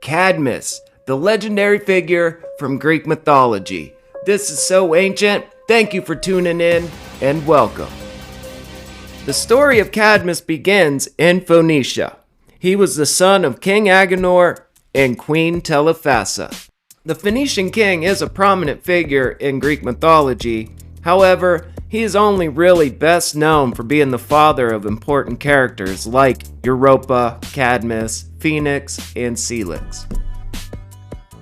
Cadmus, the legendary figure from Greek mythology. This is so ancient. Thank you for tuning in and welcome. The story of Cadmus begins in Phoenicia. He was the son of King Agenor and Queen Telephassa. The Phoenician king is a prominent figure in Greek mythology. However, he is only really best known for being the father of important characters like Europa, Cadmus, Phoenix, and Celix.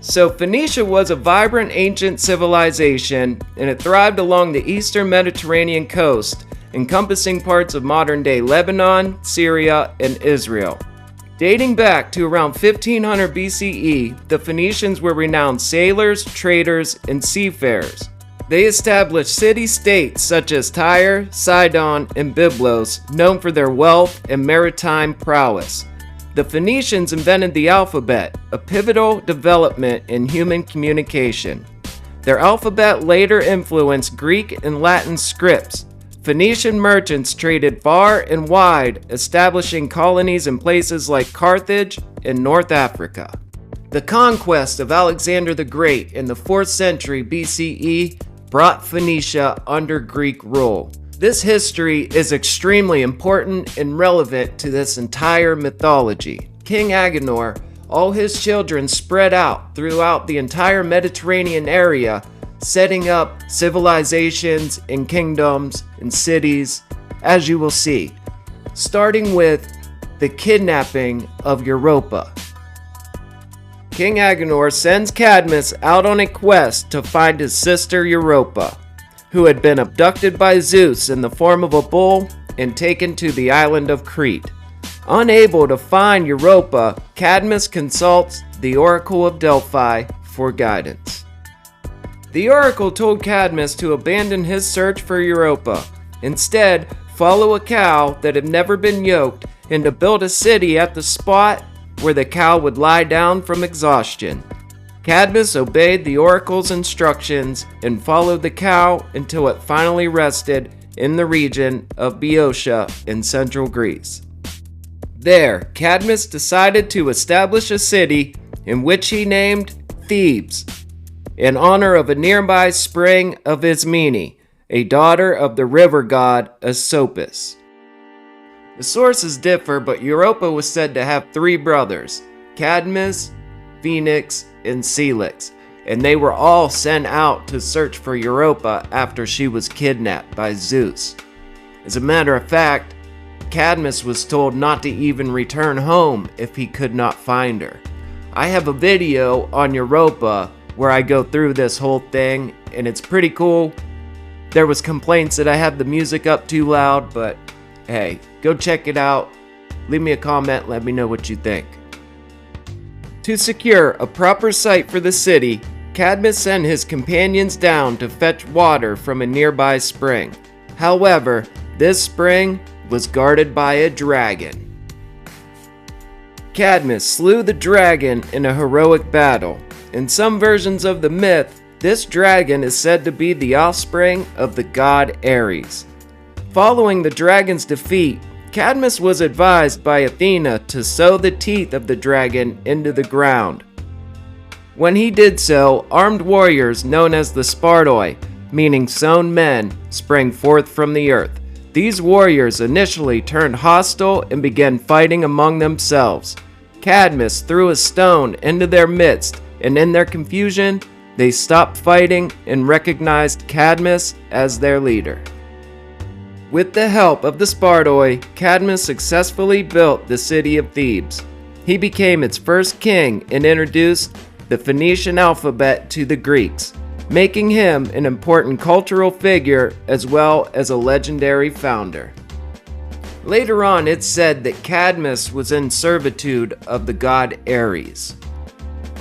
So Phoenicia was a vibrant ancient civilization, and it thrived along the eastern Mediterranean coast, encompassing parts of modern-day Lebanon, Syria, and Israel. Dating back to around 1500 BCE, the Phoenicians were renowned sailors, traders, and seafarers. They established city-states such as Tyre, Sidon, and Byblos, known for their wealth and maritime prowess. The Phoenicians invented the alphabet, a pivotal development in human communication. Their alphabet later influenced Greek and Latin scripts. Phoenician merchants traded far and wide, establishing colonies in places like Carthage and North Africa. The conquest of Alexander the Great in the 4th century BCE brought Phoenicia under Greek rule. This history is extremely important and relevant to this entire mythology. King Agenor, all his children spread out throughout the entire Mediterranean area, setting up civilizations and kingdoms and cities, as you will see, starting with the kidnapping of Europa. King Agenor sends Cadmus out on a quest to find his sister Europa, who had been abducted by Zeus in the form of a bull and taken to the island of Crete. Unable to find Europa, Cadmus consults the Oracle of Delphi for guidance. The oracle told Cadmus to abandon his search for Europa. Instead, follow a cow that had never been yoked and to build a city at the spot where the cow would lie down from exhaustion. Cadmus obeyed the oracle's instructions and followed the cow until it finally rested in the region of Boeotia in central Greece. There, Cadmus decided to establish a city in which he named Thebes, in honor of a nearby spring of Ismene, a daughter of the river god Asopus. The sources differ, but Europa was said to have 3 brothers, Cadmus, Phoenix, and Celix, and they were all sent out to search for Europa after she was kidnapped by Zeus. As a matter of fact, Cadmus was told not to even return home if he could not find her. I have a video on Europa where I go through this whole thing, and it's pretty cool. There was complaints that I had the music up too loud, but hey, go check it out. Leave me a comment, let me know what you think. To secure a proper site for the city, Cadmus sent his companions down to fetch water from a nearby spring. However, this spring was guarded by a dragon. Cadmus slew the dragon in a heroic battle. In some versions of the myth, this dragon is said to be the offspring of the god Ares. Following the dragon's defeat, Cadmus was advised by Athena to sow the teeth of the dragon into the ground. When he did so, armed warriors known as the Spartoi, meaning sown men, sprang forth from the earth. These warriors initially turned hostile and began fighting among themselves. Cadmus threw a stone into their midst, and in their confusion, they stopped fighting and recognized Cadmus as their leader. With the help of the Spartoi, Cadmus successfully built the city of Thebes. He became its first king and introduced the Phoenician alphabet to the Greeks, making him an important cultural figure as well as a legendary founder. Later on, it's said that Cadmus was in servitude of the god Ares.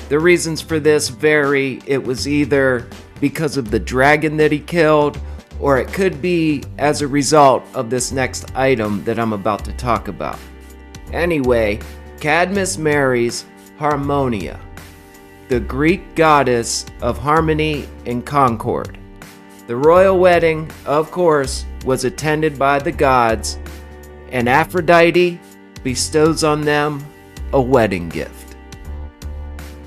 The reasons for this vary. It was either because of the dragon that he killed, or it could be as a result of this next item that I'm about to talk about. Anyway, Cadmus marries Harmonia, the Greek goddess of harmony and concord. The royal wedding, of course, was attended by the gods, and Aphrodite bestows on them a wedding gift.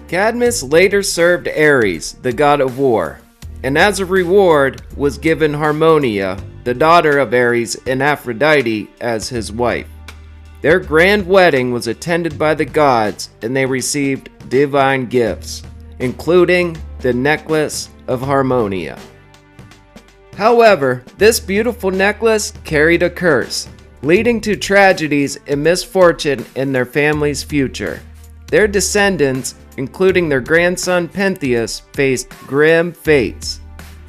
Cadmus later served Ares, the god of war, and as a reward was given Harmonia, the daughter of Ares, and Aphrodite as his wife. Their grand wedding was attended by the gods, and they received divine gifts, including the necklace of Harmonia. However, this beautiful necklace carried a curse, leading to tragedies and misfortune in their family's future. Their descendants, including their grandson Pentheus, faced grim fates.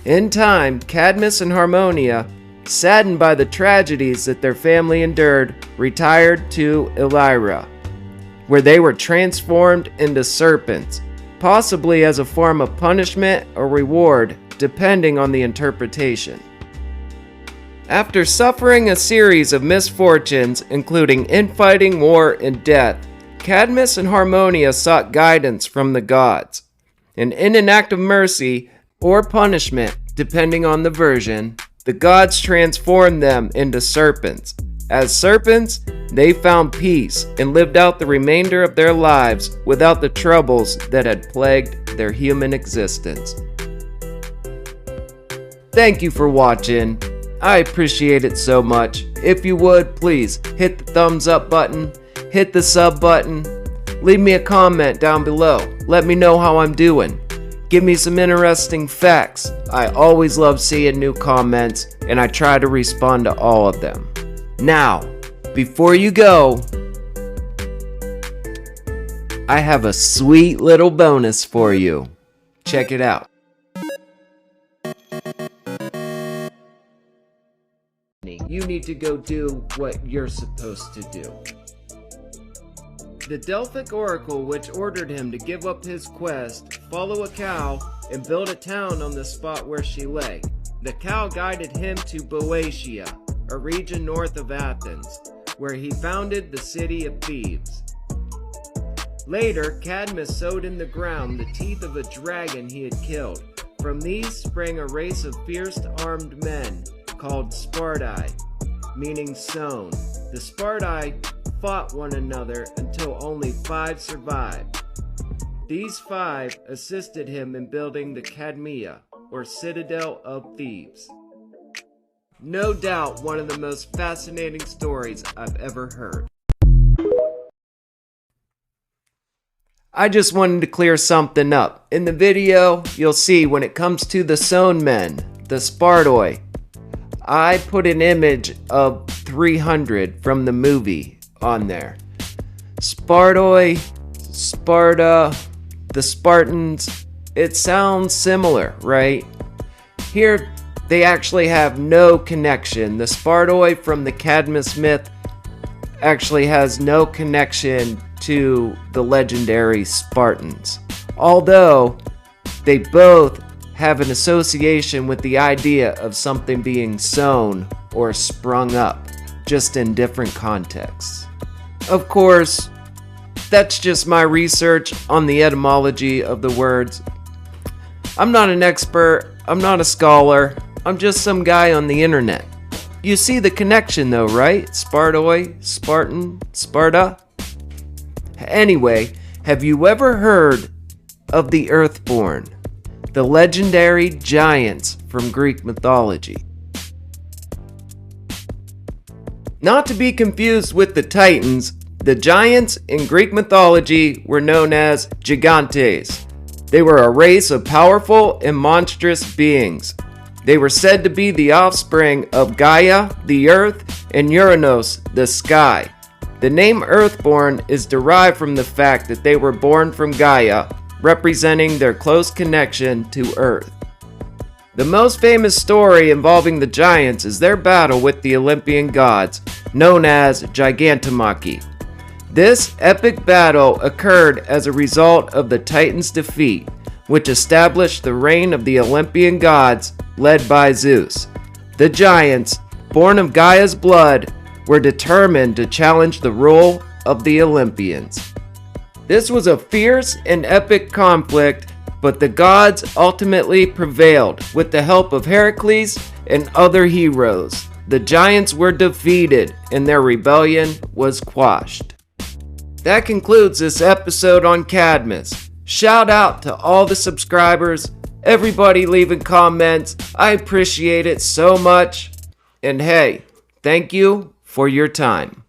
In time, Cadmus and Harmonia, saddened by the tragedies that their family endured, retired to Illyria, where they were transformed into serpents, possibly as a form of punishment or reward, depending on the interpretation. After suffering a series of misfortunes, including infighting, war, and death, Cadmus and Harmonia sought guidance from the gods. And in an act of mercy or punishment, depending on the version, the gods transformed them into serpents. As serpents, they found peace and lived out the remainder of their lives without the troubles that had plagued their human existence. Thank you for watching. I appreciate it so much. If you would, please hit the thumbs up button, hit the sub button, leave me a comment down below. Let me know how I'm doing. Give me some interesting facts. I always love seeing new comments, and I try to respond to all of them. Now, before you go, I have a sweet little bonus for you. Check it out. You need to go do what you're supposed to do. The Delphic oracle, which ordered him to give up his quest, follow a cow, and build a town on the spot where she lay. The cow guided him to Boeotia, a region north of Athens, where he founded the city of Thebes. Later, Cadmus sowed in the ground the teeth of a dragon he had killed. From these sprang a race of fierce armed men called Spartai, meaning sown. The Spartai fought one another until only 5 survived. These 5 assisted him in building the Cadmea, or Citadel of Thebes. No doubt one of the most fascinating stories I've ever heard. I just wanted to clear something up. In the video, you'll see when it comes to the sown men, the Spartoi, I put an image of 300 from the movie on there. Spartoi, Sparta, the Spartans, it sounds similar, right? Here, they actually have no connection. The Spartoi from the Cadmus myth actually has no connection to the legendary Spartans, although they both have an association with the idea of something being sown or sprung up, just in different contexts. Of course, that's just my research on the etymology of the words. I'm not an expert, I'm not a scholar, I'm just some guy on the internet. You see the connection though, right? Spartoi, Spartan, Sparta. Anyway, have you ever heard of the Earthborn, the legendary giants from Greek mythology? Not to be confused with the Titans, the giants in Greek mythology were known as Gigantes. They were a race of powerful and monstrous beings. They were said to be the offspring of Gaia, the earth, and Uranos, the sky. The name Earthborn is derived from the fact that they were born from Gaia, representing their close connection to Earth. The most famous story involving the giants is their battle with the Olympian gods, known as Gigantomachy. This epic battle occurred as a result of the Titans' defeat, which established the reign of the Olympian gods led by Zeus. The giants, born of Gaia's blood, were determined to challenge the rule of the Olympians. This was a fierce and epic conflict, but the gods ultimately prevailed with the help of Heracles and other heroes. The giants were defeated and their rebellion was quashed. That concludes this episode on Cadmus. Shout out to all the subscribers, everybody leaving comments. I appreciate it so much. And hey, thank you for your time.